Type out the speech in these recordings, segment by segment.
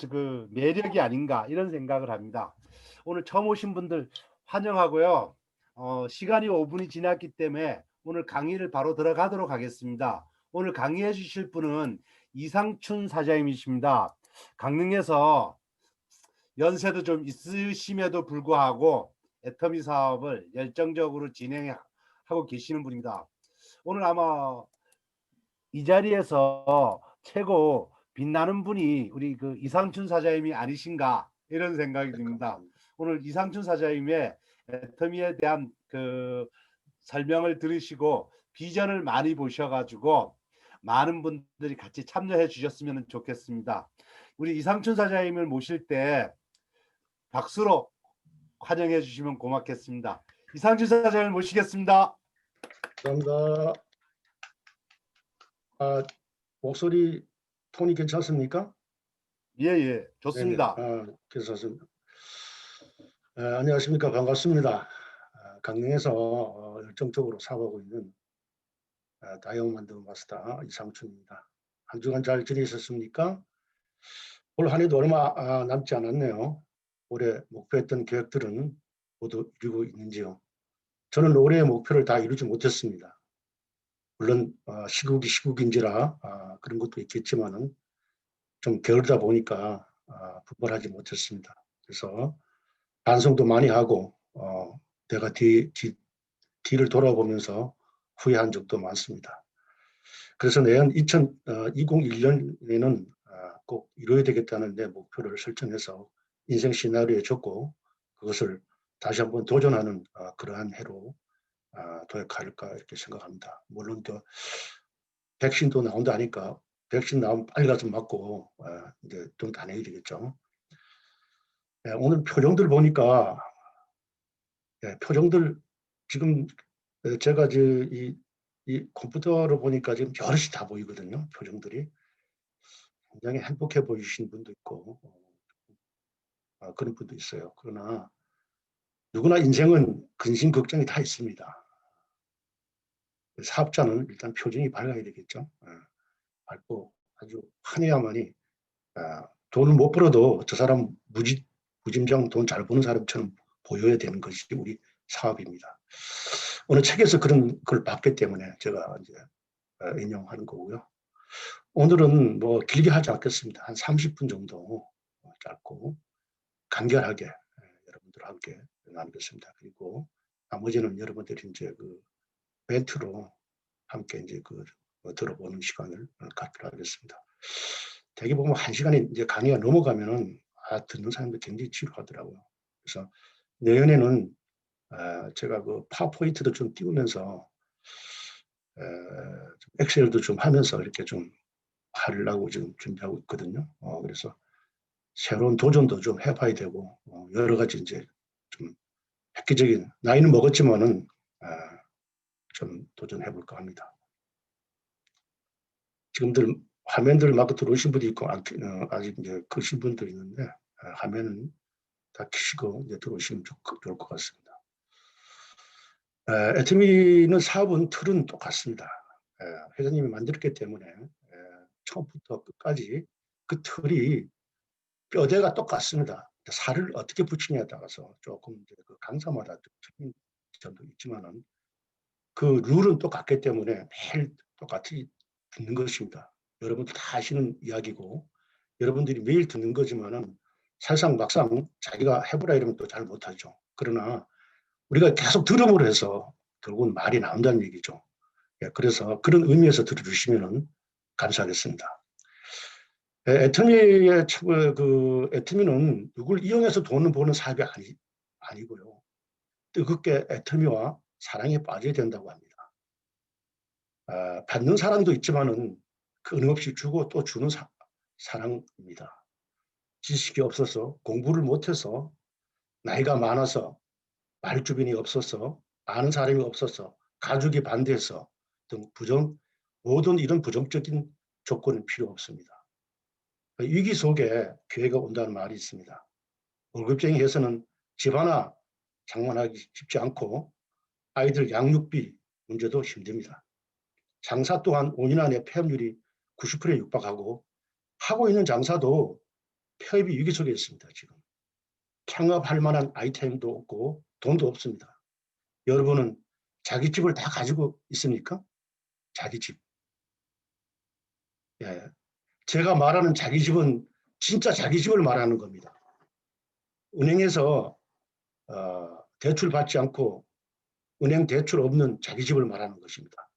그 매력이 아닌가 이런 생각을 합니다. 오늘 처음 오신 분들 환영하고요. 시간이 5분이 지났기 때문에 오늘 강의를 바로 들어가도록 하겠습니다. 오늘 강의해 주실 분은 이상춘 사장님이십니다. 강릉에서 연세도 좀 있으심에도 불구하고 애터미 사업을 열정적으로 진행하고 계시는 분입니다. 오늘 아마 이 자리에서 최고 빛나는 분이 우리 그 이상춘 사장님이 아니신가 이런 생각이 듭니다. 오늘 이상춘 사장님의 애터미에 대한 그 설명을 들으시고 비전을 많이 보셔가지고 많은 분들이 같이 참여해 주셨으면 좋겠습니다. 우리 이상춘 사장님을 모실 때 박수로 환영해 주시면 고맙겠습니다. 이상춘 사장님을 모시겠습니다. 감사합니다. 목소리 톤이 괜찮습니까? 예, 좋습니다. 괜찮습니다. 안녕하십니까. 반갑습니다. 강릉에서 열정적으로 사업하고 있는 다이아몬드 마스터 이상춘입니다. 한 주간 잘 지내셨습니까? 올 한 해도 얼마 남지 않았네요. 올해 목표했던 계획들은 모두 이루고 있는지요? 저는 올해의 목표를 다 이루지 못했습니다. 물론 시국이 시국인지라 그런 것도 있겠지만은 좀 게으르다 보니까 분발하지 못했습니다. 그래서 반성도 많이 하고 내가 뒤를 돌아보면서 후회한 적도 많습니다. 그래서 내년 2021년에는 꼭 이루어야 되겠다는 내 목표를 설정해서 인생 시나리오에 적고 그것을 다시 한번 도전하는 그러한 해로 도약할까 이렇게 생각합니다. 물론 또 백신도 나온다 하니까 백신 나오면 빨리 가서 맞고 이제 좀 다녀야 되겠죠. 오늘 표정들 보니까 표정들 지금 제가 이 컴퓨터로 보니까 지금 여럿이 다 보이거든요. 표정들이 굉장히 행복해 보이시는 분도 있고 그런 분도 있어요. 그러나 누구나 인생은 근심 걱정이 다 있습니다. 사업자는 일단 표정이 밝아야 되겠죠. 밝고 아주 환해야만이 돈을 못 벌어도 저 사람 무짐장 돈 잘 버는 사람처럼 보여야 되는 것이 우리 사업입니다. 어느 책에서 그런 걸 봤기 때문에 제가 이제 인용하는 거고요. 오늘은 뭐 길게 하지 않겠습니다. 한 30분 정도 짧고 간결하게 여러분들과 함께 나누겠습니다. 그리고 나머지는 여러분들이 이제 그 멘트로 함께 이제 들어보는 시간을 갖도록 하겠습니다. 대개 보면 1시간이 이제 강의가 넘어가면은 듣는 사람들 굉장히 지루하더라고요. 그래서 내년에는 제가 그 파워포인트도 좀 띄우면서 엑셀도 좀 하면서 이렇게 좀 하려고 지금 준비하고 있거든요. 그래서 새로운 도전도 좀 해봐야 되고 여러 가지 이제 좀 획기적인 나이는 먹었지만은 좀 도전해볼까 합니다. 지금들 화면들 막 들어오신 분이 있고 아직 이제 끄신 분도 있는데 화면은 다 켜시고 이제 들어오시면 좋을 것 같습니다. 애터미는 사업은 틀은 똑같습니다. 회장님이 만들었기 때문에 처음부터 끝까지 그 틀이 뼈대가 똑같습니다. 살을 어떻게 붙이냐에 따라서 조금 이제 그 강사마다 틀린 점도 있지만은 그 룰은 똑같기 때문에 매일 똑같이 듣는 것입니다. 여러분들 다 아시는 이야기고 여러분들이 매일 듣는 거지만은 사실상 막상 자기가 해보라 이러면 또 잘 못하죠. 그러나 우리가 계속 들음으로 해서 결국은 말이 나온다는 얘기죠. 그래서 그런 의미에서 들어주시면 감사하겠습니다. 애터미의 애터미는 누굴 이용해서 돈을 버는 사업이 아니고요. 뜨겁게 애터미와 사랑에 빠져야 된다고 합니다. 받는 사랑도 있지만은 끊임없이 주고 또 주는 사랑입니다. 지식이 없어서 공부를 못해서 나이가 많아서 말주변이 없어서 아는 사람이 없어서 가족이 반대해서 등 모든 이런 부정적인 조건은 필요 없습니다. 위기 속에 기회가 온다는 말이 있습니다. 월급쟁이 해서는 집 하나 장만하기 쉽지 않고 아이들 양육비 문제도 힘듭니다. 장사 또한 5년 안에 폐업률이 90%에 육박하고 하고 있는 장사도 폐업이 위기 속에 있습니다. 지금 창업할 만한 아이템도 없고 돈도 없습니다. 여러분은 자기 집을 다 가지고 있습니까? 자기 집. 예. 제가 말하는 자기 집은 진짜 자기 집을 말하는 겁니다. 은행에서 대출 받지 않고 은행 대출 없는 자기 집을 말하는 것입니다.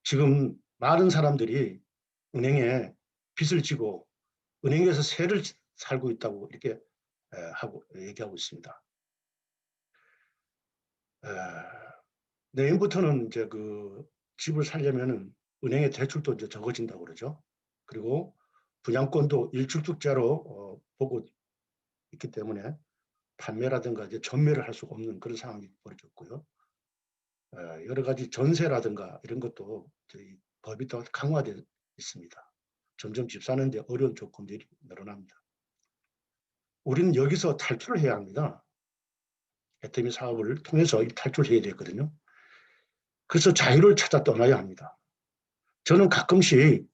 지금 많은 사람들이 은행에 빚을 지고 은행에서 세를 살고 있다고 이렇게 하고 얘기하고 있습니다. 내년부터는 이제 그 집을 살려면은 은행의 대출도 이제 적어진다고 그러죠. 그리고 분양권도 일축축제로 보고 있기 때문에 판매라든가 이제 전매를 할 수가 없는 그런 상황이 벌어졌고요. 여러 가지 전세라든가 이런 것도 저희 법이 더 강화되어 있습니다. 점점 집 사는데 어려운 조건들이 늘어납니다. 우리는 여기서 탈출을 해야 합니다. 애터미 사업을 통해서 탈출해야 되거든요. 그래서 자유를 찾아 떠나야 합니다. 저는 가끔씩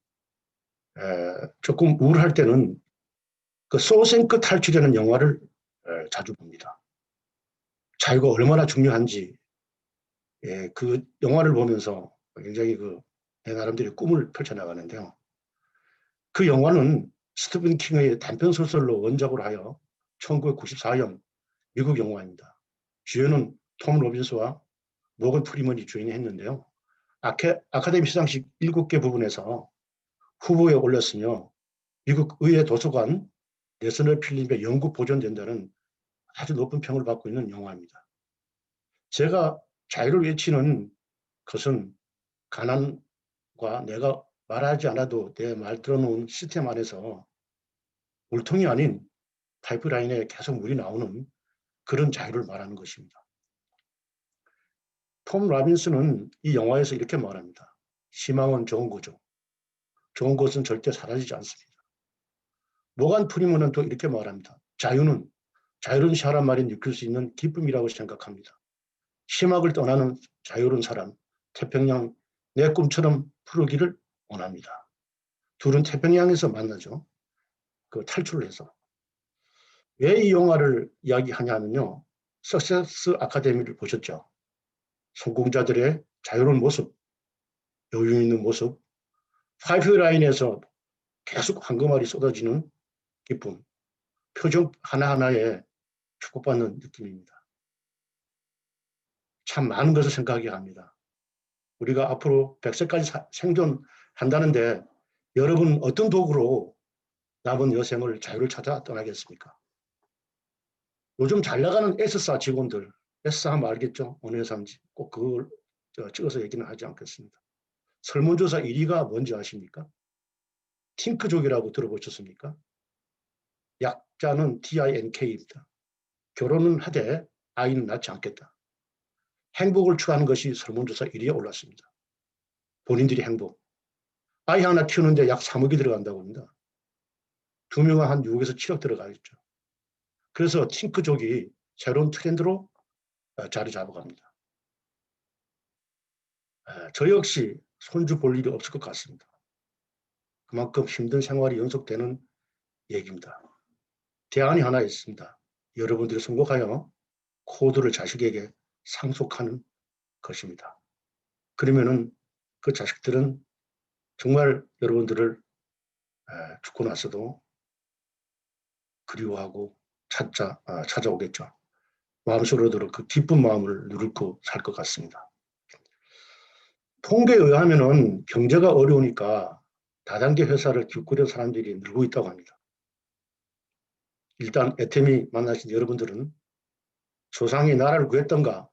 조금 우울할 때는 그 소생크 탈출이라는 영화를 자주 봅니다. 자유가 얼마나 중요한지 그 영화를 보면서 굉장히 내 나름대로 꿈을 펼쳐나가는데요. 그 영화는 스티븐 킹의 단편 소설로 원작으로 하여 1994년 미국 영화입니다. 주연은 톰 로빈스와 모건 프리먼이 주연을 했는데요. 아카데미 시상식 7개 부분에서 후보에 올렸으며 미국 의회 도서관 내셔널 필름에 영구 보존된다는 아주 높은 평을 받고 있는 영화입니다. 제가 자유를 외치는 것은 가난과 내가 말하지 않아도 내 말 들어놓은 시스템 안에서 물통이 아닌 파이프라인에 계속 물이 나오는 그런 자유를 말하는 것입니다. 톰 라빈스는 이 영화에서 이렇게 말합니다. 희망은 좋은 거죠. 좋은 것은 절대 사라지지 않습니다. 모건 프리먼은 또 이렇게 말합니다. 자유는 사람말이 느낄 수 있는 기쁨이라고 생각합니다. 심학을 떠나는 자유로운 사람, 태평양 내 꿈처럼 푸르기를 원합니다. 둘은 태평양에서 만나죠. 그 탈출을 해서. 왜 이 영화를 이야기하냐면요. 석세스 아카데미를 보셨죠. 성공자들의 자유로운 모습, 여유 있는 모습, 파이프라인에서 계속 황금알이 쏟아지는 기쁨, 표정 하나하나에 축복받는 느낌입니다. 참 많은 것을 생각하게 합니다. 우리가 앞으로 100세까지 생존한다는데 여러분 어떤 도구로 남은 여생을 자유를 찾아 떠나겠습니까? 요즘 잘 나가는 S사 직원들, S사 하면 알겠죠? 어느 회사인지 꼭 그걸 찍어서 얘기는 하지 않겠습니다. 설문조사 1위가 뭔지 아십니까? 팅크족이라고 들어보셨습니까? 약자는 DINK입니다. 결혼은 하되 아이는 낳지 않겠다. 행복을 추구하는 것이 설문조사 1위에 올랐습니다. 본인들이 행복. 아이 하나 키우는데 약 3억이 들어간다고 합니다. 2명은 한 6에서 7억 들어가겠죠. 그래서 팅크족이 새로운 트렌드로 자리 잡아갑니다. 저 역시 손주 볼 일이 없을 것 같습니다. 그만큼 힘든 생활이 연속되는 얘기입니다. 대안이 하나 있습니다. 여러분들이 선곡하여 코드를 자식에게 상속하는 것입니다. 그러면은 그 자식들은 정말 여러분들을 죽고 나서도 그리워하고 찾아오겠죠. 마음속으로도 그 기쁜 마음을 누리고 살 것 같습니다. 통계에 의하면은 경제가 어려우니까 다단계 회사를 기웃거리는 사람들이 늘고 있다고 합니다. 일단 애템이 만나신 여러분들은 조상이 나라를 구했던가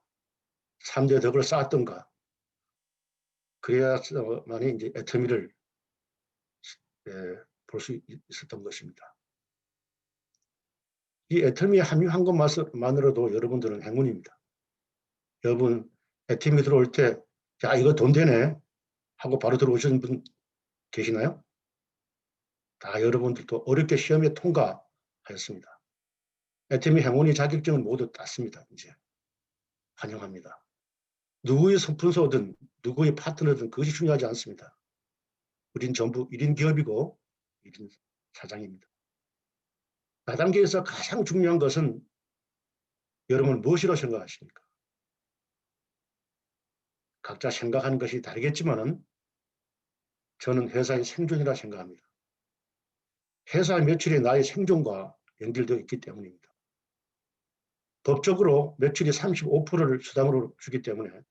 3대 덕을 쌓았던가 그래야만이 이제 애터미를 볼 수 있었던 것입니다. 이 애터미에 합류한 것만으로도 여러분들은 행운입니다. 여러분 애터미 들어올 때 야 이거 돈 되네 하고 바로 들어오시는 분 계시나요? 다 여러분들도 어렵게 시험에 통과하였습니다. 애터미 행운이 자격증을 모두 땄습니다. 이제 환영합니다. 누구의 선풍소든 누구의 파트너든 그것이 중요하지 않습니다. 우린 전부 1인 기업이고 1인 사장입니다. 다단계에서 가장 중요한 것은 여러분 무엇이라고 생각하십니까? 각자 생각하는 것이 다르겠지만은 저는 회사의 생존이라 생각합니다. 회사 매출이 나의 생존과 연결되어 있기 때문입니다. 법적으로 매출이 35%를 수당으로 주기 때문에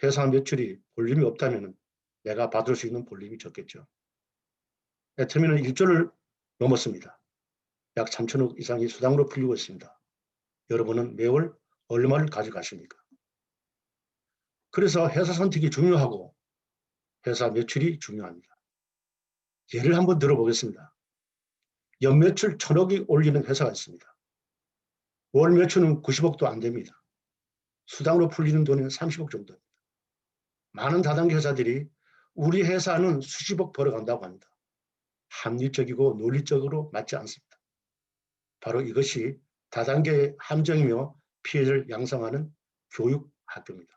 회사 매출이 볼륨이 없다면 내가 받을 수 있는 볼륨이 적겠죠. 애터미는 1조를 넘었습니다. 약 3천억 이상이 수당으로 풀리고 있습니다. 여러분은 매월 얼마를 가져가십니까? 그래서 회사 선택이 중요하고 회사 매출이 중요합니다. 예를 한번 들어보겠습니다. 연매출 1,000억이 올리는 회사가 있습니다. 월 매출은 90억도 안 됩니다. 수당으로 풀리는 돈은 30억 정도입니다. 많은 다단계 회사들이 우리 회사는 수십억 벌어간다고 합니다. 합리적이고 논리적으로 맞지 않습니다. 바로 이것이 다단계의 함정이며 피해를 양성하는 교육학교입니다.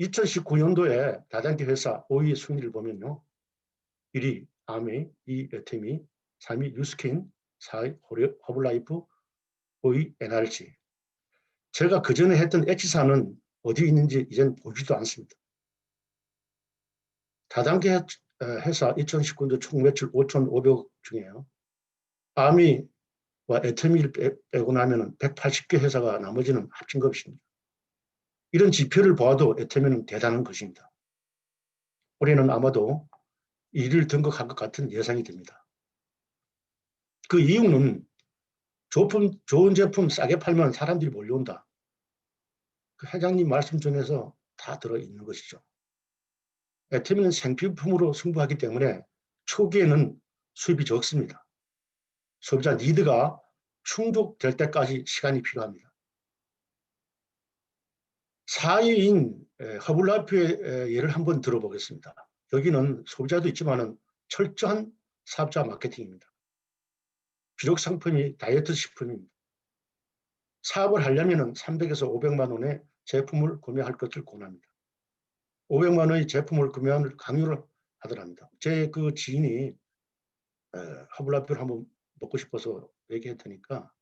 2019년도에 다단계 회사 5위 순위를 보면요. 1위 아메이, 2위 애터미, 3위 뉴스킨, 4위 허블라이프, 5위 NRG. 제가 그전에 했던 H사는 어디 있는지 이젠 보지도 않습니다. 다단계 회사 2019년도 총 매출 5,500억 중에요. 아미와 애터미를 빼고 나면 180개 회사가 나머지는 합친 것입니다. 이런 지표를 보아도 애터미는 대단한 것입니다. 올해는 아마도 1위를 등극할 것 같은 예상이 됩니다. 그 이유는 좋은 제품 싸게 팔면 사람들이 몰려온다. 그 회장님 말씀 중에서 다 들어있는 것이죠. 애터미는 생필품으로 승부하기 때문에 초기에는 수입이 적습니다. 소비자 니드가 충족될 때까지 시간이 필요합니다. 4위인 허블라이프의 예를 한번 들어보겠습니다. 여기는 소비자도 있지만 철저한 사업자 마케팅입니다. 비록 상품이 다이어트 식품입니다. 사업을 하려면 300에서 500만 원의 제품을 구매할 것을 권합니다. 500만 원의 제품을 구매하는 강요를 하더랍니다. 제 그 지인이 허블라이프를 한번 먹고 싶어서 얘기했더니까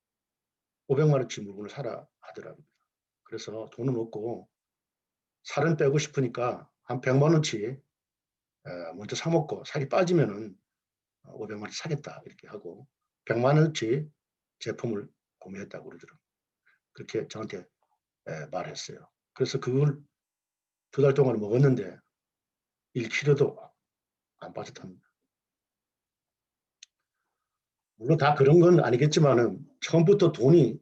500만 원치 물건을 사라 하더랍니다. 그래서 돈은 없고 살은 빼고 싶으니까 한 100만 원치 먼저 사 먹고 살이 빠지면은 500만 원치 사겠다 이렇게 하고 100만 원치 제품을 구매했다고 그러더라고요. 그렇게 저한테 말했어요. 그래서 그걸 2달 동안 먹었는데 1kg도 안 빠졌답니다. 물론 다 그런 건 아니겠지만은 처음부터 돈이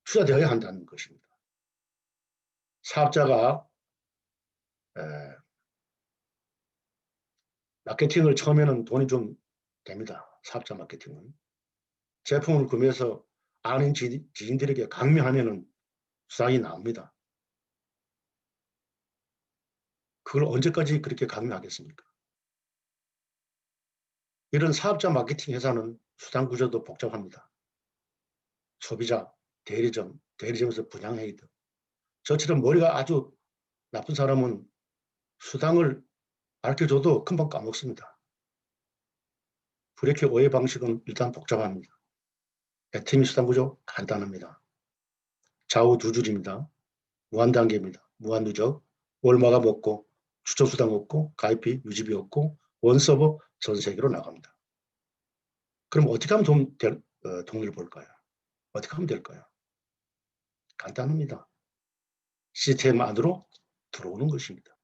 투자되어야 한다는 것입니다. 사업자가 마케팅을 처음에는 돈이 좀 됩니다. 사업자 마케팅은. 제품을 구매해서 아는 지인들에게 강매하면은 수당이 나옵니다. 그걸 언제까지 그렇게 강매하겠습니까? 이런 사업자 마케팅 회사는 수당 구조도 복잡합니다. 소비자, 대리점, 대리점에서 분양회의 등. 저처럼 머리가 아주 나쁜 사람은 수당을 가르쳐줘도 금방 까먹습니다. 브레이크 오해 방식은 일단 복잡합니다. 애터미 수당 구조 간단합니다. 좌우 두 줄입니다. 무한단계입니다. 무한누적, 월마감 없고 추천수당 없고 가입비 유지비 없고 원서버 전 세계로 나갑니다. 그럼 어떻게 하면 돈을 벌까요? 어떻게 하면 될까요? 간단합니다. 시스템 안으로 들어오는 것입니다.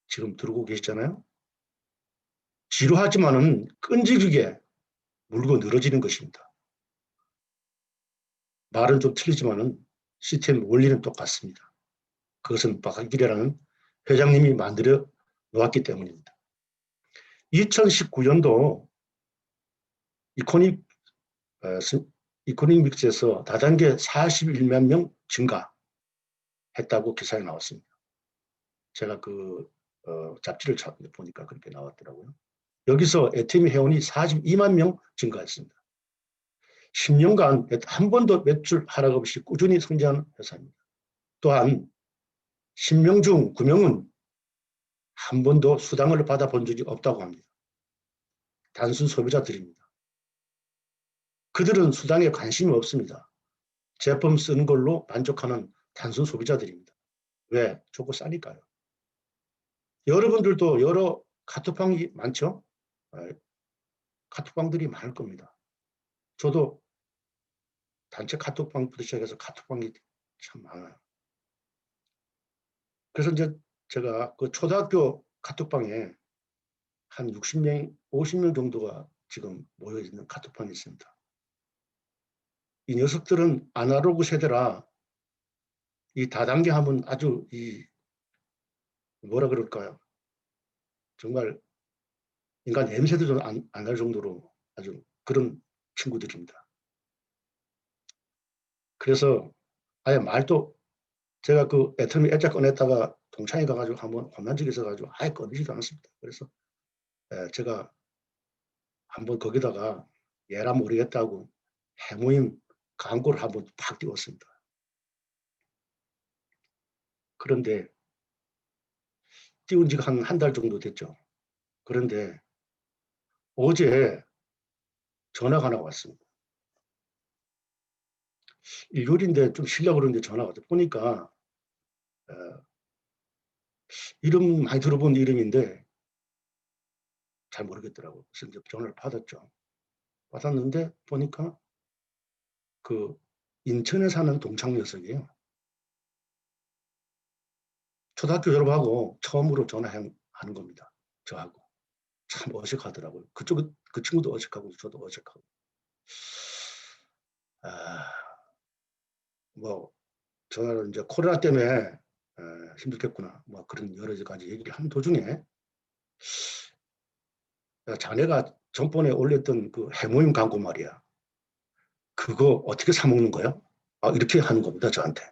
지금 들어오고 계시잖아요. 지루하지만은 끈질기게 물고 늘어지는 것입니다. 말은 좀 틀리지만은 시스템 원리는 똑같습니다. 그것은 박학길이라는 회장님이 만들어 놓았기 때문입니다. 2019년도 이코노믹스에서 다단계 41만 명 증가했다고 기사에 나왔습니다. 제가 그 잡지를 보니까 그렇게 나왔더라고요. 여기서 애터미 회원이 42만 명 증가했습니다. 10년간 한 번도 매출 하락 없이 꾸준히 성장한 회사입니다. 또한 10명 중 9명은 한 번도 수당을 받아본 적이 없다고 합니다. 단순 소비자들입니다. 그들은 수당에 관심이 없습니다. 제품 쓰는 걸로 만족하는 단순 소비자들입니다. 왜? 좋고 싸니까요. 여러분들도 여러 카톡방이 많죠? 카톡방들이 많을 겁니다. 저도 단체 카톡방부터 시작해서 카톡방이 참 많아요. 그래서 이제 제가 그 초등학교 카톡방에 한 60명, 50명 정도가 지금 모여있는 카톡방이 있습니다. 이 녀석들은 아날로그 세대라 이 다단계 하면 아주 이 뭐라 그럴까요? 정말 인간 냄새도 좀 안 날 정도로 아주 그런 친구들입니다. 그래서 아예 말도 제가 그 애터미 애자 꺼냈다가 동창회 가가지고 한번 혼난 적이 있어가지고 아예 꺼내지도 않았습니다. 그래서 제가 한번 거기다가 얘라 모르겠다고 해모임 광고를 한번 팍 띄웠습니다. 그런데 띄운 지가 한 달 정도 됐죠. 그런데 어제 전화가 하나 왔습니다. 일요일인데 좀 쉬려고 그러는데 전화가 왔다. 보니까 이름 많이 들어본 이름인데 잘 모르겠더라고요. 그래서 이제 전화를 받았죠. 받았는데 보니까 그 인천에 사는 동창 녀석이에요. 초등학교 졸업하고 처음으로 전화하는 겁니다. 저하고. 참 어색하더라고요. 그 친구도 어색하고 저도 어색하고. 뭐 전화를 이제 코로나 때문에 힘들겠구나. 뭐 그런 여러 가지 얘기를 하는 도중에 자네가 전번에 올렸던 그 해모임 광고 말이야. 그거 어떻게 사 먹는 거야? 이렇게 하는 겁니다, 저한테.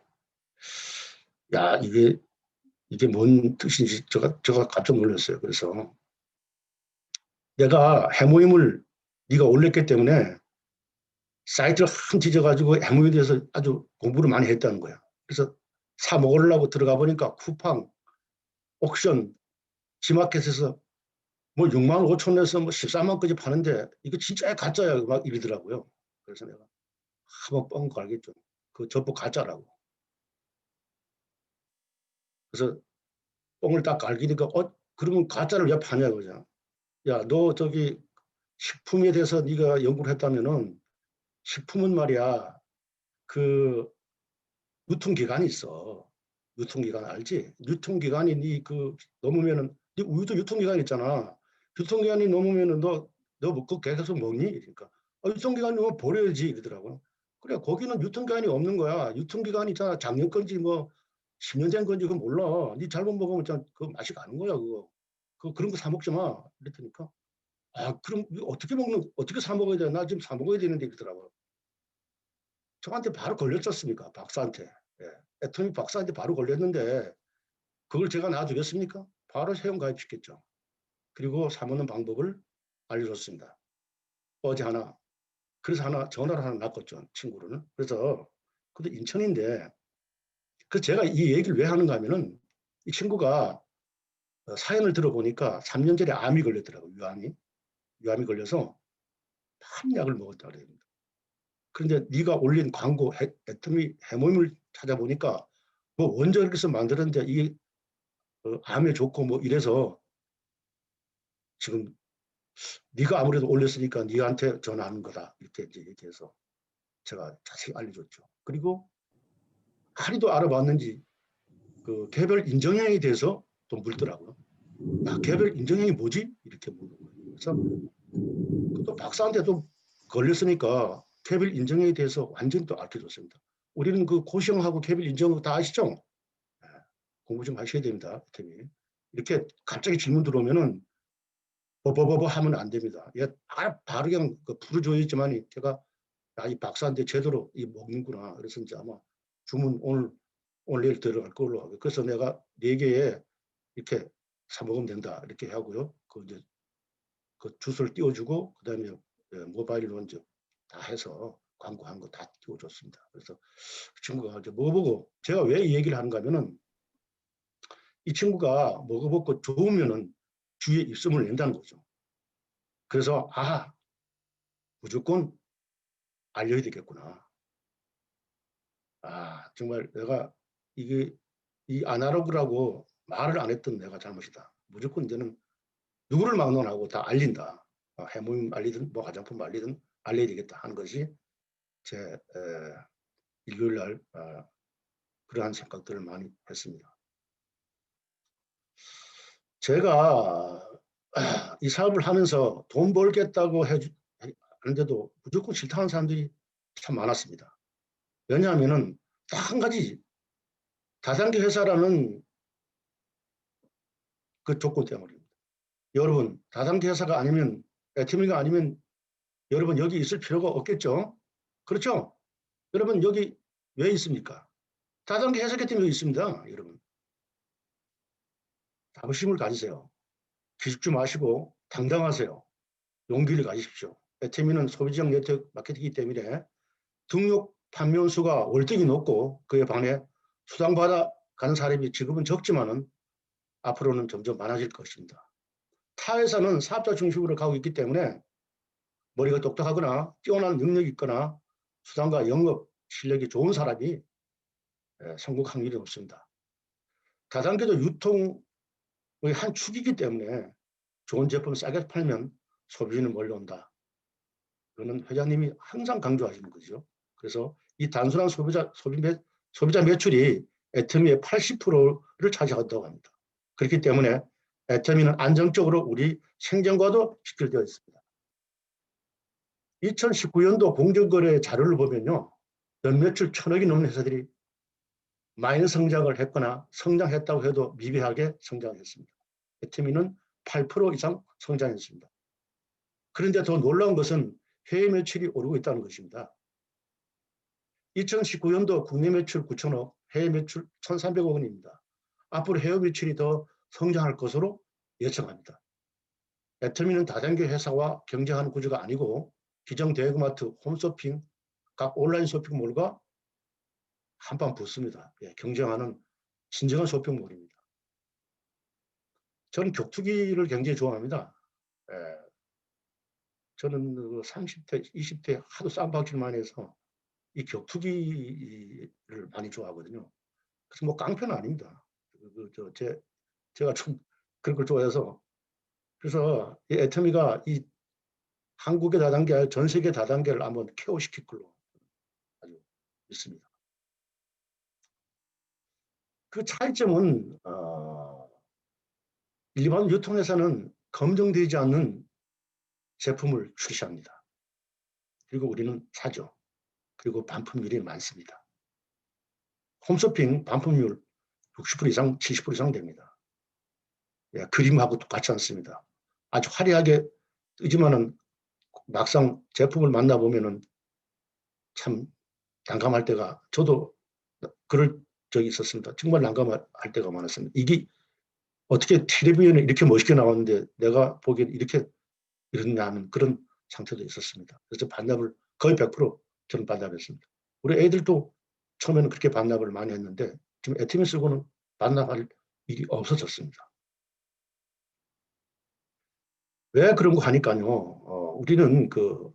야, 이게 뭔 뜻인지 제가 깜짝 놀랐어요. 그래서 내가 해모임을 네가 올렸기 때문에 사이트를 한 뒤져가지고 해모임에 대해서 아주 공부를 많이 했다는 거야. 그래서 사 먹으려고 들어가 보니까 쿠팡, 옥션, 지마켓에서 뭐 6만 5천 원에서 뭐 14만까지 파는데 이거 진짜야 가짜야 막 이러더라고요. 그래서 내가 한번 뻥 갈겠죠. 그 전부 가짜라고. 그래서 뻥을 딱 갈기니까 그러면 가짜를 왜 파냐 그러잖아. 야, 너 저기 식품에 대해서 네가 연구를 했다면은 식품은 말이야 그 유통기간이 있어. 유통기간 알지? 유통기간이 네 넘으면은 네 우유도 유통기간 있잖아. 유통기간이 넘으면은 너 그거 계속 먹니? 그러니까 유통기간이 넘으면 버려야지 이러더라고. 그래 거기는 유통기간이 없는 거야. 유통기간이 있잖아. 작년 건지 뭐 10년 된 건지 그건 몰라. 네 잘못 먹으면 그 맛이 가는 거야 그거. 그런 거 사 먹지 마. 이랬더니까 그럼 어떻게 사 먹어야 돼? 나 지금 사 먹어야 되는데 이러더라고요. 저한테 바로 걸렸었습니까? 박사한테. 예. 애터미 박사한테 바로 걸렸는데 그걸 제가 놔주겠습니까? 바로 회원가입시켰죠. 그리고 사먹는 방법을 알려줬습니다. 어제 하나. 그래서 전화를 하나 놨었죠. 친구로는. 그래서 그것도 인천인데 그 제가 이 얘기를 왜 하는가 하면은 이 친구가 사연을 들어보니까 3년 전에 암이 걸렸더라고요. 유암이 걸려서 한약을 먹었다 그래요. 그런데 네가 올린 광고 애터미 해모임을 찾아보니까 뭐 원자력에서 만드는데 이게 암에 좋고 뭐 이래서 지금 네가 아무래도 올렸으니까 네한테 전화하는 거다 이렇게 이제 얘기해서 제가 자세히 알려줬죠. 그리고 하리도 알아봤는지 그 개별 인정형에 대해서 또 묻더라고요. 야, 개별 인정형이 뭐지? 이렇게 묻는 거예요. 그래서 또 박사한테 도 걸렸으니까 개별 인정형에 대해서 완전히 또 알려줬습니다. 우리는 그 고시형하고 개별 인정하고 다 아시죠? 공부 좀 하셔야 됩니다. 이렇게 갑자기 질문 들어오면은 버버버버 하면 안 됩니다. 예, 바로 그냥 풀어줘야지만 제가 이 박사한테 제대로 먹는구나. 그래서 이제 아마 주문 오늘 내일 들어갈 걸로 하고. 그래서 내가 4개에 이렇게 사 먹으면 된다. 이렇게 하고요. 이제 그 주소를 띄워주고 그다음에 모바일로 이제 다 해서 광고한 거 다 띄워줬습니다. 그래서 그 친구가 이제 먹어보고 제가 왜 이 얘기를 하는가 하면은 이 친구가 먹어보고 좋으면은 주위에 입소문을 낸다는 거죠. 그래서 무조건 알려야 되겠구나. 아, 정말 내가 이게 이 아날로그라고 말을 안 했던 내가 잘못이다. 무조건 이제는 누구를 막론하고 다 알린다. 해모임 알리든 뭐 화장품 알리든 알려야 되겠다 하는 것이 제 일요일 날 그러한 생각들을 많이 했습니다. 제가 이 사업을 하면서 돈 벌겠다고 하는데도 무조건 싫다는 사람들이 참 많았습니다. 왜냐하면은 딱 한 가지 다단계 회사라는 그 조건 때문입니다. 여러분 다단계 회사가 아니면 애터미가 아니면 여러분 여기 있을 필요가 없겠죠? 그렇죠? 여러분 여기 왜 있습니까? 다단계 회사기 때문에 있습니다. 여러분 자부심을 가지세요. 기죽지 마시고 당당하세요. 용기를 가지십시오. 애터미는 소비적 네트워크 마케팅이기 때문에 등록 판매원 수가 월등히 높고 그에 반해 수당받아 가는 사람이 지금은 적지만은 앞으로는 점점 많아질 것입니다. 타 회사는 사업자 중심으로 가고 있기 때문에 머리가 똑똑하거나 뛰어난 능력이 있거나 수당과 영업 실력이 좋은 사람이 성공 확률이 높습니다. 다단계도 유통의 한 축이기 때문에 좋은 제품 싸게 팔면 소비자는 몰려온다. 그거는 회장님이 항상 강조하시는 거죠. 그래서 이 단순한 소비자 매출이 애터미의 80%를 차지한다고 합니다. 그렇기 때문에 애터미는 안정적으로 우리 생존과도 직결되어 있습니다. 2019년도 공정거래 자료를 보면요. 연매출 1,000억이 넘는 회사들이 마이너스 성장을 했거나 성장했다고 해도 미비하게 성장했습니다. 애터미는 8% 이상 성장했습니다. 그런데 더 놀라운 것은 해외 매출이 오르고 있다는 것입니다. 2019년도 국내 매출 9천억, 해외 매출 1,300억 원입니다. 앞으로 해외 매출이 더 성장할 것으로 예상합니다. 애터미는 다단계 회사와 경쟁하는 구조가 아니고 기존 대형마트, 홈쇼핑, 각 온라인 쇼핑몰과 한판 붙습니다. 경쟁하는 진정한 쇼핑몰입니다. 저는 격투기를 굉장히 좋아합니다. 저는 30대, 20대 하도 쌈박질만 해서 이 격투기를 많이 좋아하거든요. 그래서 뭐 깡패는 아닙니다. 제가 좀 그런 걸 좋아해서. 그래서 이 애터미가 이 한국의 다단계, 전 세계 다단계를 한번 케어시킬 걸로 아주 믿습니다. 그 차이점은 일반 유통회사는 검증되지 않는 제품을 출시합니다. 그리고 우리는 사죠. 그리고 반품률이 많습니다. 홈쇼핑 반품률 60% 이상, 70% 이상 됩니다. 그림하고 똑같지 않습니다. 아주 화려하게 뜨지만은 막상 제품을 만나보면은 참 난감할 때가, 저도 그럴 적이 있었습니다. 정말 난감할 때가 많았습니다. 이게 어떻게 텔레비전에 이렇게 멋있게 나왔는데 내가 보기엔 이렇게 이러냐는 그런 상태도 있었습니다. 그래서 반납을 거의 100% 저는 반납했습니다. 우리 애들도 처음에는 그렇게 반납을 많이 했는데 지금 애터미 쓰고는 반납할 일이 없어졌습니다. 왜 그런 거 하니까요. 우리는 그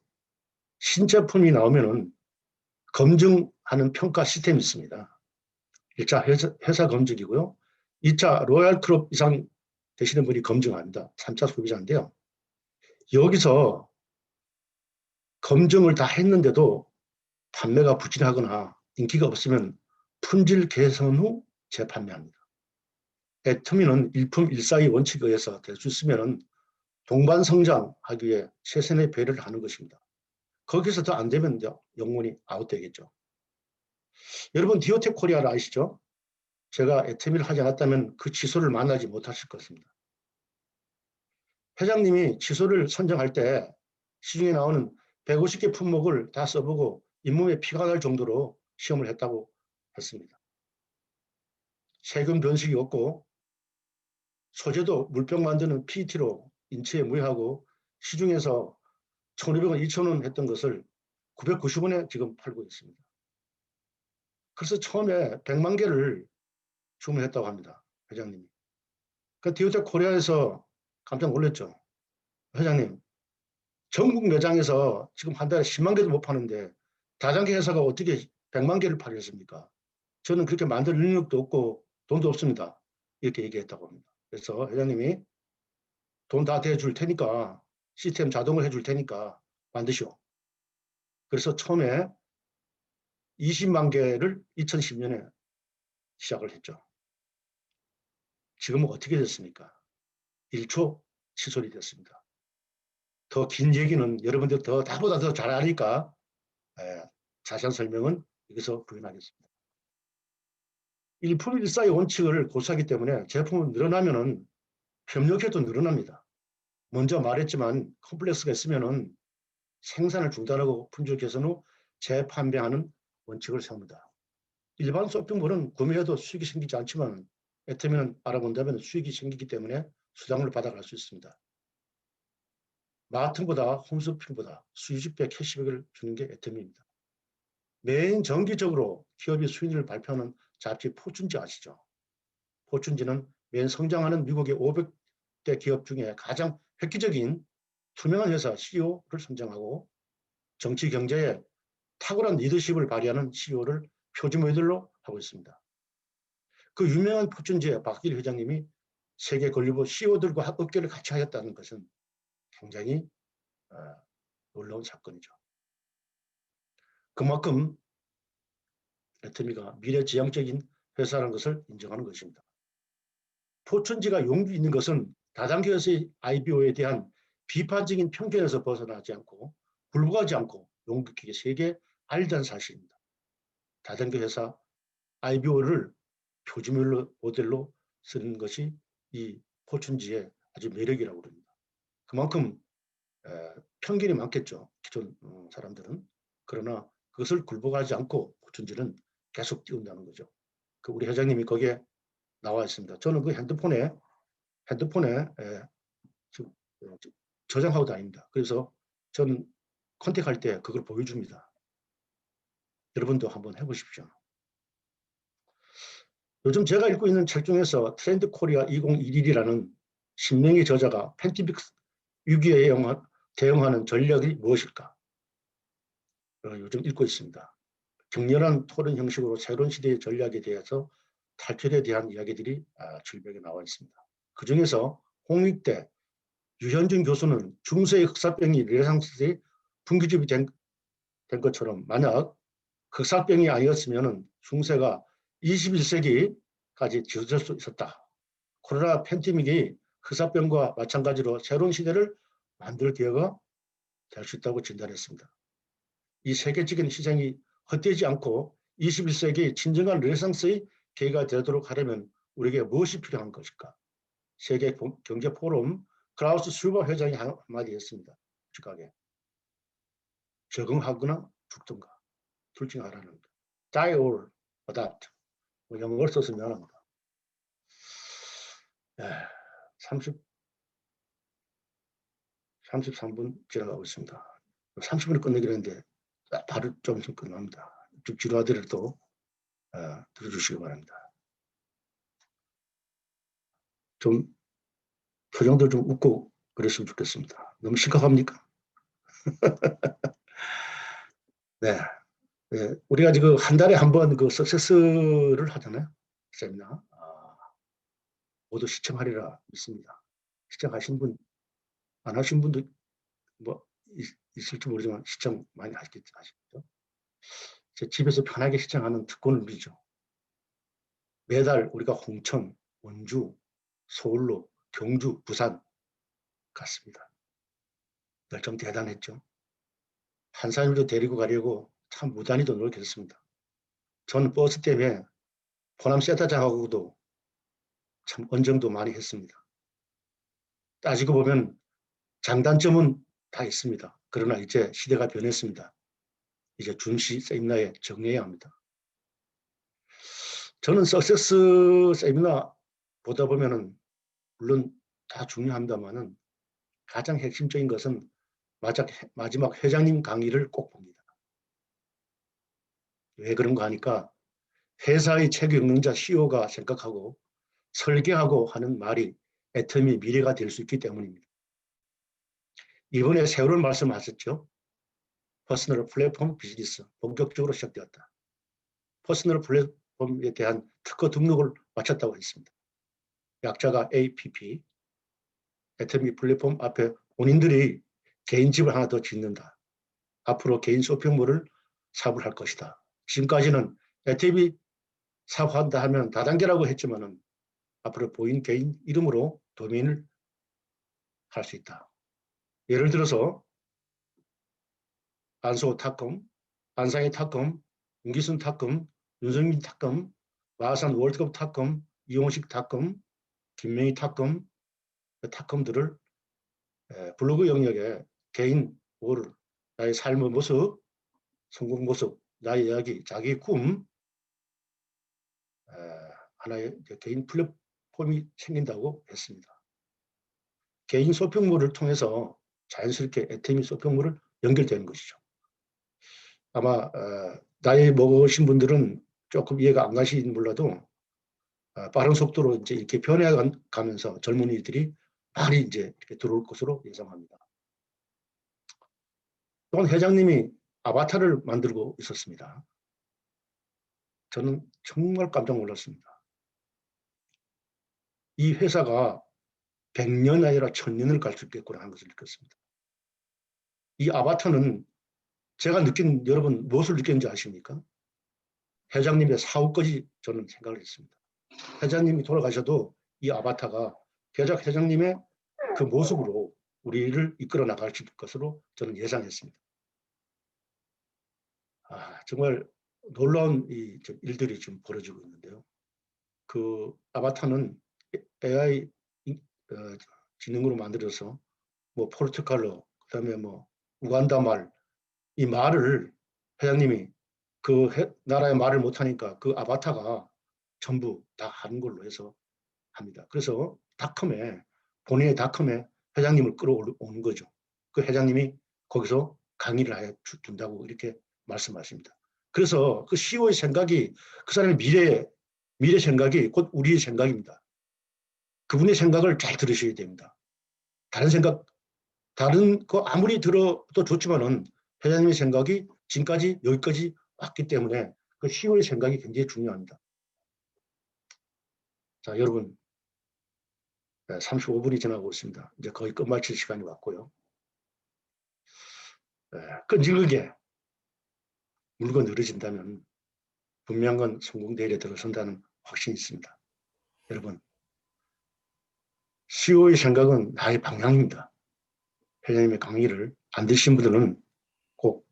신제품이 나오면은 검증하는 평가 시스템이 있습니다. 1차 회사 검증이고요. 2차 로얄 트롭 이상 되시는 분이 검증합니다. 3차 소비자인데요. 여기서 검증을 다 했는데도 판매가 부진하거나 인기가 없으면 품질 개선 후 재판매합니다. 애터미는 일품일사의 원칙에 의해서 될 수 있으면 동반 성장하기 위해 최선의 배려를 하는 것입니다. 거기서 더 안 되면 영원히 아웃되겠죠. 여러분 디오텍 코리아를 아시죠? 제가 애터미를 하지 않았다면 그 취소를 만나지 못하실 것입니다. 회장님이 취소를 선정할 때 시중에 나오는 150개 품목을 다 써보고 잇몸에 피가 날 정도로 시험을 했다고 했습니다. 세균 변식이 없고 소재도 물병 만드는 PET로 인체에 무해하고 시중에서 1,500원, 2,000원 했던 것을 990원에 지금 팔고 있습니다. 그래서 처음에 100만 개를 주문했다고 합니다. 회장님이. 그 디오텍 코리아에서 깜짝 놀랐죠. 회장님, 전국 매장에서 지금 한 달에 10만 개도 못 파는데 다단계 회사가 어떻게 100만 개를 팔겠습니까? 저는 그렇게 만들 능력도 없고 돈도 없습니다. 이렇게 얘기했다고 합니다. 그래서 회장님이 돈 다 대줄 테니까 시스템 자동을 해줄 테니까 만드시오. 그래서 처음에 20만 개를 2010년에 시작을 했죠. 지금은 어떻게 됐습니까? 1초 취소리 됐습니다. 더 긴 얘기는 여러분들 나보다 더 잘 아니까 자세한 설명은 여기서 부연하겠습니다. 일품일사의 원칙을 고수하기 때문에 제품은 늘어나면은 협력해도 늘어납니다. 먼저 말했지만 컴플렉스가 있으면은 생산을 중단하고 품질 개선 후 재판매하는 원칙을 세웁니다. 일반 쇼핑몰은 구매해도 수익이 생기지 않지만 애터미는 알아본다면 수익이 생기기 때문에 수당을 받아갈 수 있습니다. 마트보다 홈쇼핑보다 수십 배 캐시백을 주는 게 애터미입니다. 매년 정기적으로 기업이 수익을 발표하는 잡지 포춘지 아시죠? 포춘지는 매년 성장하는 미국의 500대 기업 중에 가장 획기적인 투명한 회사 CEO를 선정하고 정치 경제에 탁월한 리더십을 발휘하는 CEO를 표지 모델로 하고 있습니다. 그 유명한 포춘지의 박길 회장님이 세계 권리부 CEO들과 업계를 같이 하였다는 것은 굉장히 놀라운 사건이죠. 그만큼 애터미가 미래지향적인 회사라는 것을 인정하는 것입니다. 포춘지가 용기 있는 것은 다단계 회사의 IPO에 대한 비판적인 편견에서 벗어나지 않고 굴복하지 않고 용기 있게 세계에 알리는 사실입니다. 다단계 회사 IPO를 표지 모델로 쓰는 것이 이 포춘지의 아주 매력이라고 합니다. 그만큼 편견이 많겠죠. 기존 사람들은. 그러나 그것을 굴복하지 않고 포춘지는 계속 띄운다는 거죠. 우리 회장님이 거기에 나와 있습니다. 저는 그 핸드폰에 저장하고 다닙니다. 그래서 저는 컨택할 때 그걸 보여줍니다. 여러분도 한번 해보십시오. 요즘 제가 읽고 있는 책 중에서 트렌드 코리아 2021이라는 신명의 저자가 팬데믹 위기에 대응하는 전략이 무엇일까? 요즘 읽고 있습니다. 격렬한 토론 형식으로 새로운 시대의 전략에 대해서 탈출에 대한 이야기들이 줄벽에 나와 있습니다. 그 중에서 홍익대 유현준 교수는 중세의 흑사병이 르네상스의 분기점이 된 것처럼 만약 흑사병이 아니었으면 중세가 21세기까지 지어질 수 있었다. 코로나 팬데믹이 흑사병과 마찬가지로 새로운 시대를 만들 기회가 될 수 있다고 진단했습니다. 이 세계적인 시장이 헛되지 않고 21세기 진정한 르네상스의 계기가 되도록 하려면 우리에게 무엇이 필요한 것일까? 세계 경제 포럼 크라우스 슈버 회장이 한마디 했습니다. 즉각에 적응하거나 죽든가 둘 중에 하나는 die or adapt. 영어를 써서 미안합니다. 33분 지나가고 있습니다. 30분을 끝내기로 했는데 바로 좀 있으면 끝납니다. 좀 지루하더라도 들어주시기 바랍니다. 좀 표정도 좀 웃고 그랬으면 좋겠습니다. 너무 심각합니까? 네. 네. 우리가 지금 한 달에 한 번 그 석세스를 하잖아요. 세미나. 모두 시청하리라 믿습니다. 시청하신 분, 안 하신 분도 뭐 있을지 모르지만 시청 많이 하시겠죠. 제 집에서 편하게 시청하는 특권을 누리죠. 매달 우리가 홍천, 원주, 서울로, 경주, 부산 갔습니다. 늘 좀 대단했죠. 한 사람도 데리고 가려고 참 무단히도 노력했습니다. 저는 버스 때문에 포남 세타장하고도 참 언쟁도 많이 했습니다. 따지고 보면 장단점은 다 있습니다. 그러나 이제 시대가 변했습니다. 이제 준시 세미나에 정리해야 합니다. 저는 석세스 세미나 보다 보면은 물론 다 중요합니다만은 가장 핵심적인 것은 마지막 회장님 강의를 꼭 봅니다. 왜 그런가 하니까 회사의 최경영자 CEO가 생각하고 설계하고 하는 말이 애터미의 미래가 될 수 있기 때문입니다. 이번에 세월호 말씀하셨죠. 퍼스널 플랫폼 비즈니스 본격적으로 시작되었다. 퍼스널 플랫폼에 대한 특허 등록을 마쳤다고 했습니다. 약자가 APP, 애터미 플랫폼 앞에 본인들이 개인 집을 하나 더 짓는다. 앞으로 개인 쇼핑몰을 사업을 할 것이다. 지금까지는 애터미 사업한다 하면 다단계라고 했지만은 앞으로 본인 개인 이름으로 도메인을 할 수 있다. 예를 들어서 안소탁금, 안상의 탁금, 윤기순 탁금, 윤성민 탁금, 마산 월드컵 탁금, 이용식 탁금, 김명희 탁금, 탁금들을 블로그 영역에 개인 나의 삶의 모습, 성공 모습, 나의 이야기, 자기 꿈 하나의 개인 플랫폼이 생긴다고 했습니다. 개인 쇼핑몰을 통해서 자연스럽게 애터미 쇼핑몰을 연결되는 것이죠. 아마 나이 먹으신 분들은 조금 이해가 안 가시는 몰라도 빠른 속도로 이제 이렇게 변해가면서 젊은이들이 많이 이제 이렇게 들어올 것으로 예상합니다. 또한 회장님이 아바타를 만들고 있었습니다. 저는 정말 깜짝 놀랐습니다. 이 회사가 100년 아니라 1000년을 갈 수 있겠구나 하는 것을 느꼈습니다. 이 아바타는 제가 여러분 무엇을 느꼈는지 아십니까? 회장님의 사후까지 저는 생각을 했습니다. 회장님이 돌아가셔도 이 아바타가 회장님의 그 모습으로 우리를 이끌어 나갈 것으로 저는 예상했습니다. 정말 놀라운 일들이 지금 벌어지고 있는데요. 그 아바타는 AI 지능으로 만들어서 뭐 포르투갈어, 그다음에 뭐 우간다 말, 이 말을 회장님이 그 나라의 말을 못하니까 그 아바타가 전부 다 하는 걸로 해서 합니다. 그래서 본인의 닷컴에 회장님을 끌어오는 거죠. 그 회장님이 거기서 강의를 해 준다고 이렇게 말씀하십니다. 그래서 그 CEO의 생각이 그 사람의 미래 생각이 곧 우리의 생각입니다. 그분의 생각을 잘 들으셔야 됩니다. 다른 거 아무리 들어도 좋지만은 회장님의 생각이 지금까지 여기까지 왔기 때문에 그 CEO의 생각이 굉장히 중요합니다. 자, 여러분 35분이 지나고 있습니다. 이제 거의 끝마칠 시간이 왔고요. 끈질기게 물고 늘어진다면 분명한 성공 대열에 들어선다는 확신이 있습니다. 여러분, CEO의 생각은 나의 방향입니다. 회장님의 강의를 안 들으신 분들은 꼭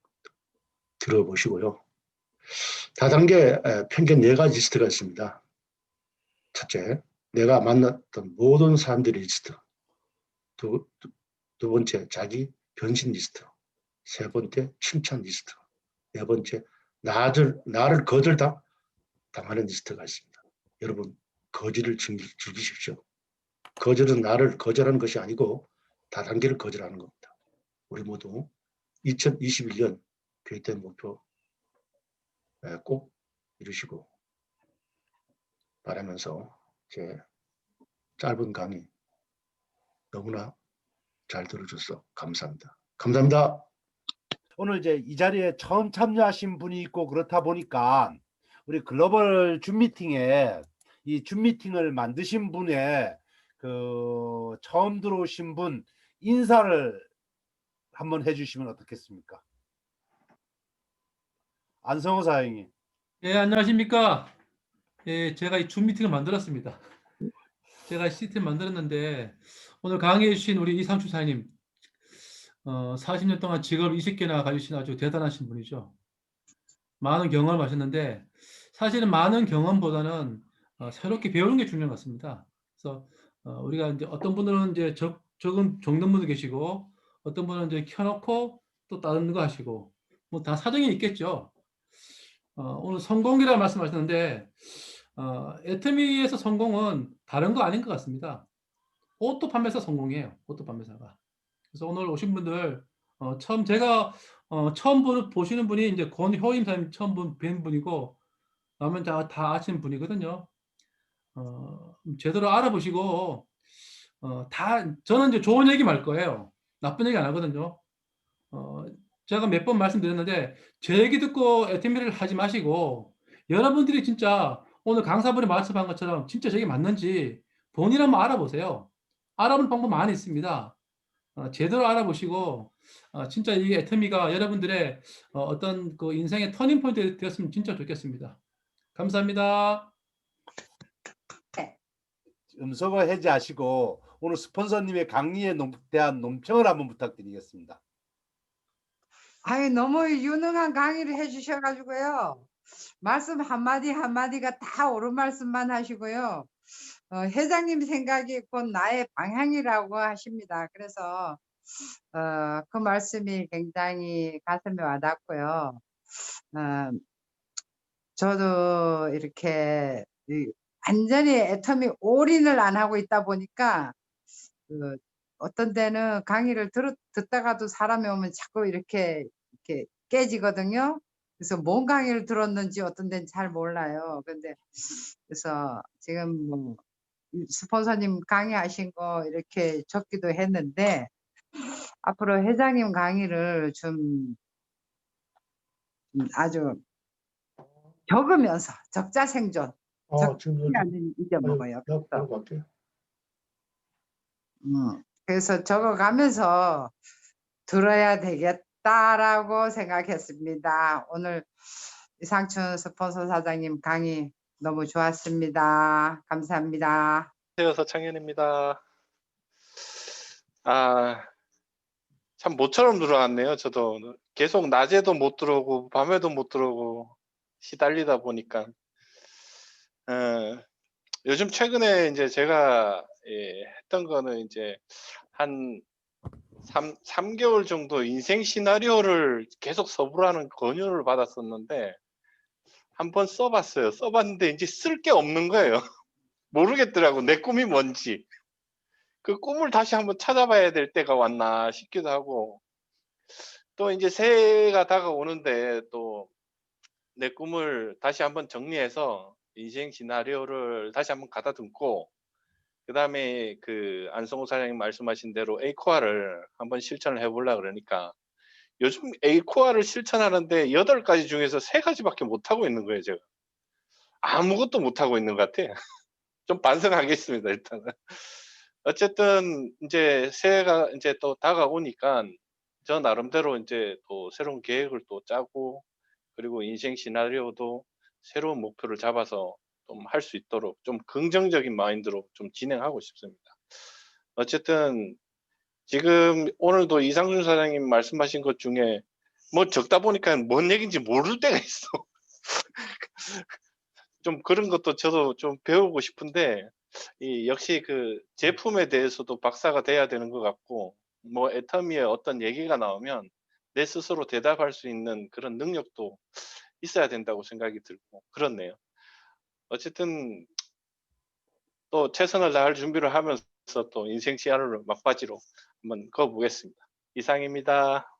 들어보시고요. 다단계 편견 4가지 리스트가 있습니다. 첫째, 내가 만났던 모든 사람들의 리스트. 두 번째, 자기 변신 리스트. 세 번째, 칭찬 리스트. 네 번째, 나를 거절당하는 리스트가 있습니다. 여러분, 거절을 즐기십시오. 거절은 나를 거절하는 것이 아니고 다단계를 거절하는 겁니다. 우리 모두 2021년 계획된 목표 꼭 이루시고 바라면서 제 짧은 강의 너무나 잘 들어줘서 감사합니다. 감사합니다. 오늘 이제 이 자리에 처음 참여하신 분이 있고 그렇다 보니까 우리 글로벌 줌 미팅에 이 줌 미팅을 만드신 분의 그 처음 들어오신 분 인사를 한번 해주시면 어떻겠습니까? 안성호 사장님. 예, 안녕하십니까. 예, 제가 이 줌 미팅을 만들었습니다. 제가 시스템 만들었는데 오늘 강의해 주신 우리 이상추 사장님 40년 동안 직업 20개나 가지신 아주 대단하신 분이죠. 많은 경험을 하셨는데 사실은 많은 경험보다는 새롭게 배우는 게 중요한 것 같습니다. 그래서 우리가 이제 어떤 분들은 이제 적은 적는 분도 계시고 어떤 분은 이제 켜놓고 또 다른 거 하시고 뭐 다 사정이 있겠죠. 오늘 성공이라고 말씀하셨는데 애터미에서 성공은 다른 거 아닌 것 같습니다. 오토 판매사 성공이에요. 오토 판매사가. 그래서 오늘 오신 분들 제가 처음 보시는 분이 이제 권효임 사장님 처음 뵌 분이고 나머지 다 아시는 분이거든요. 제대로 알아보시고 저는 이제 좋은 얘기만 할 거예요. 나쁜 얘기 안 하거든요. 제가 몇 번 말씀드렸는데 제 얘기 듣고 애터미를 하지 마시고 여러분들이 진짜 오늘 강사분이 말씀한 것처럼 진짜 저게 맞는지 본인 한번 알아보세요. 알아볼 방법 많이 있습니다. 제대로 알아보시고 진짜 이 애터미가 여러분들의 어떤 그 인생의 터닝 포인트 되었으면 진짜 좋겠습니다. 감사합니다. 음성을 해제하시고 오늘 스폰서님의 강의에 대한 논평을 한번 부탁드리겠습니다. 아유, 너무 유능한 강의를 해주셔가지고요. 말씀 한마디 한마디가 다 옳은 말씀만 하시고요. 회장님 생각이 곧 나의 방향이라고 하십니다. 그래서 그 말씀이 굉장히 가슴에 와닿고요. 저도 이렇게 완전히 애터미 올인을 안 하고 있다 보니까 어떤 데는 강의를 듣다가도 사람이 오면 자꾸 이렇게 깨지거든요. 그래서 뭔 강의를 들었는지 어떤 데는 잘 몰라요. 근데 그래서 지금 뭐 스폰서님 강의하신 거 이렇게 적기도 했는데 앞으로 회장님 강의를 좀 아주 적으면서 적자생존, 지금 안 잊어먹어요. 바로 갈게요. 그래서 적어가면서 들어야 되겠다라고 생각했습니다. 오늘 이상춘 스폰서 사장님 강의 너무 좋았습니다. 감사합니다. 안녕하세요, 서창현입니다. 참 모처럼 들어왔네요. 저도 계속 낮에도 못 들어오고 밤에도 못 들어오고 시달리다 보니까 요즘 최근에 이제 제가 했던 거는 이제 한 3개월 정도 인생 시나리오를 계속 써보라는 권유를 받았었는데 한번 써봤어요. 써봤는데 이제 쓸 게 없는 거예요. 모르겠더라고, 내 꿈이 뭔지. 그 꿈을 다시 한번 찾아봐야 될 때가 왔나 싶기도 하고, 또 이제 새해가 다가오는데 또 내 꿈을 다시 한번 정리해서 인생 시나리오를 다시 한번 가다듬고, 그 다음에 그 안성호 사장님 말씀하신 대로 에이코아를 한번 실천을 해보려고 그러니까 요즘 에이코아를 실천하는데 8가지 중에서 3가지밖에 못하고 있는 거예요. 제가 아무것도 못하고 있는 것 같아요. 좀 반성하겠습니다. 일단은. 어쨌든 이제 새해가 이제 또 다가오니까 저 나름대로 이제 또 새로운 계획을 또 짜고, 그리고 인생 시나리오도 새로운 목표를 잡아서 좀 할 수 있도록 좀 긍정적인 마인드로 좀 진행하고 싶습니다. 어쨌든 지금 오늘도 이상준 사장님 말씀하신 것 중에 뭐 적다 보니까 뭔 얘기인지 모를 때가 있어. 좀 그런 것도 저도 좀 배우고 싶은데, 역시 그 제품에 대해서도 박사가 돼야 되는 것 같고, 뭐 애터미의 어떤 얘기가 나오면 내 스스로 대답할 수 있는 그런 능력도 있어야 된다고 생각이 들고 그렇네요. 어쨌든 또 최선을 다할 준비를 하면서 또 인생 시야를 막바지로 한번 그어보겠습니다. 이상입니다.